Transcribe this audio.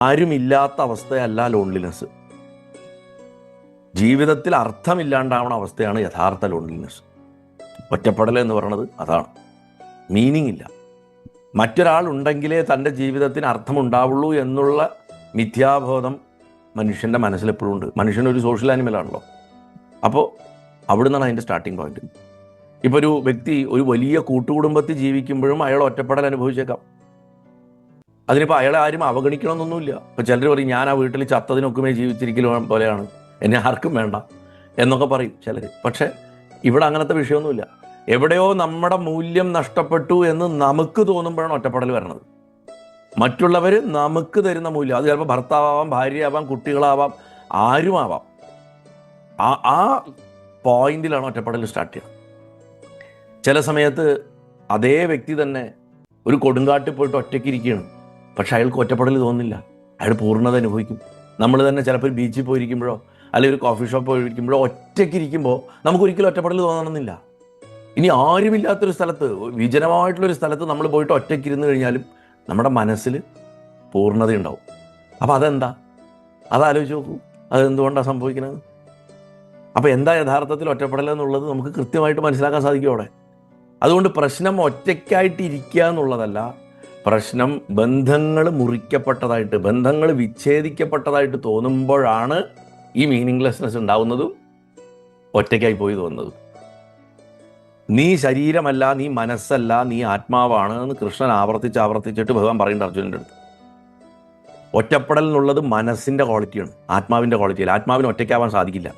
ആരുമില്ലാത്ത അവസ്ഥയല്ല ലോൺലിനെസ്. ജീവിതത്തിൽ അർത്ഥമില്ലാണ്ടാവുന്ന അവസ്ഥയാണ് യഥാർത്ഥ ലോൺലിനെസ്. ഒറ്റപ്പെടൽ എന്ന് പറയുന്നത് അതാണ്. മീനിങ് ഇല്ല. മറ്റൊരാളുണ്ടെങ്കിലേ തൻ്റെ ജീവിതത്തിന് അർത്ഥമുണ്ടാവുള്ളൂ എന്നുള്ള മിഥ്യാബോധം മനുഷ്യൻ്റെ മനസ്സിലെപ്പോഴും ഉണ്ട്. മനുഷ്യനൊരു സോഷ്യൽ ആനിമലാണല്ലോ. അപ്പോൾ അവിടെ നിന്നാണ് അതിൻ്റെ സ്റ്റാർട്ടിങ് പോയിന്റ്. ഇപ്പോൾ ഒരു വ്യക്തി ഒരു വലിയ കൂട്ടുകുടുംബത്തിൽ ജീവിക്കുമ്പോഴും അയാൾ ഒറ്റപ്പെടൽ അനുഭവിച്ചേക്കാം. അതിനിപ്പോൾ അയാളെ ആരും അവഗണിക്കണമെന്നൊന്നുമില്ല. ഇപ്പോൾ ചിലർ പറയും, ഞാൻ ആ വീട്ടിൽ ചത്തതിനൊക്കുമേ ജീവിച്ചിരിക്കലും പോലെയാണ്, എന്നെ ആർക്കും വേണ്ട എന്നൊക്കെ പറയും ചിലർ. പക്ഷേ ഇവിടെ അങ്ങനത്തെ വിഷയമൊന്നുമില്ല. എവിടെയോ നമ്മുടെ മൂല്യം നഷ്ടപ്പെട്ടു എന്ന് നമുക്ക് തോന്നുമ്പോഴാണ് ഒറ്റപ്പെടൽ വരണത്. മറ്റുള്ളവർ നമുക്ക് തരുന്ന മൂല്യം, അത് ചിലപ്പോൾ ഭർത്താവാം, ഭാര്യയാവാം, കുട്ടികളാവാം, ആരുമാവാം, ആ പോയിന്റിലാണ് ഒറ്റപ്പെടൽ സ്റ്റാർട്ട് ചെയ്യുന്നത്. ചില സമയത്ത് അതേ വ്യക്തി തന്നെ ഒരു കൊടുങ്കാട്ടിൽ പോയിട്ട് ഒറ്റയ്ക്ക് ഇരിക്കുകയാണ്, പക്ഷെ അയാൾക്ക് ഒറ്റപ്പെടൽ തോന്നുന്നില്ല, അയാൾ പൂർണ്ണത അനുഭവിക്കും. നമ്മൾ തന്നെ ചിലപ്പോൾ ഒരു ബീച്ചിൽ പോയിരിക്കുമ്പോഴോ അല്ലെങ്കിൽ ഒരു കോഫി ഷോപ്പ് പോയിരിക്കുമ്പോഴോ ഒറ്റയ്ക്ക് ഇരിക്കുമ്പോൾ നമുക്കൊരിക്കലും ഒറ്റപ്പെടൽ തോന്നണമെന്നില്ല. ഇനി ആരുമില്ലാത്തൊരു സ്ഥലത്ത്, വിജനമായിട്ടുള്ളൊരു സ്ഥലത്ത് നമ്മൾ പോയിട്ട് ഒറ്റയ്ക്ക് ഇരുന്ന് കഴിഞ്ഞാലും നമ്മുടെ മനസ്സിൽ പൂർണ്ണതയുണ്ടാവും. അപ്പോൾ അതെന്താ? അതാലോചിച്ച് നോക്കൂ, അതെന്തുകൊണ്ടാണ് സംഭവിക്കുന്നത്? അപ്പോൾ എന്താ യഥാർത്ഥത്തിൽ ഒറ്റപ്പെടൽ എന്നുള്ളത് നമുക്ക് കൃത്യമായിട്ട് മനസ്സിലാക്കാൻ സാധിക്കും അവിടെ. അതുകൊണ്ട് പ്രശ്നം ഒറ്റയ്ക്കായിട്ട് ഇരിക്കുക എന്നുള്ളതല്ല, പ്രശ്നം ബന്ധങ്ങൾ മുറിക്കപ്പെട്ടതായിട്ട്, ബന്ധങ്ങൾ വിച്ഛേദിക്കപ്പെട്ടതായിട്ട് തോന്നുമ്പോഴാണ് ഈ മീനിങ്ലെസ്നെസ് ഉണ്ടാവുന്നതും ഒറ്റയ്ക്കായി പോയി തോന്നുന്നതും. നീ ശരീരമല്ല, നീ മനസ്സല്ല, നീ ആത്മാവാണ് എന്ന് കൃഷ്ണൻ ആവർത്തിച്ചിട്ട് ഭഗവാൻ പറയുന്നുണ്ട് അർജുനൻ്റെ അടുത്ത്. ഒറ്റപ്പെടൽ എന്നുള്ളത് മനസ്സിൻ്റെ ക്വാളിറ്റിയാണ്, ആത്മാവിൻ്റെ ക്വാളിറ്റിയല്ല. ആത്മാവിന് ഒറ്റയ്ക്കാവാൻ സാധിക്കില്ല.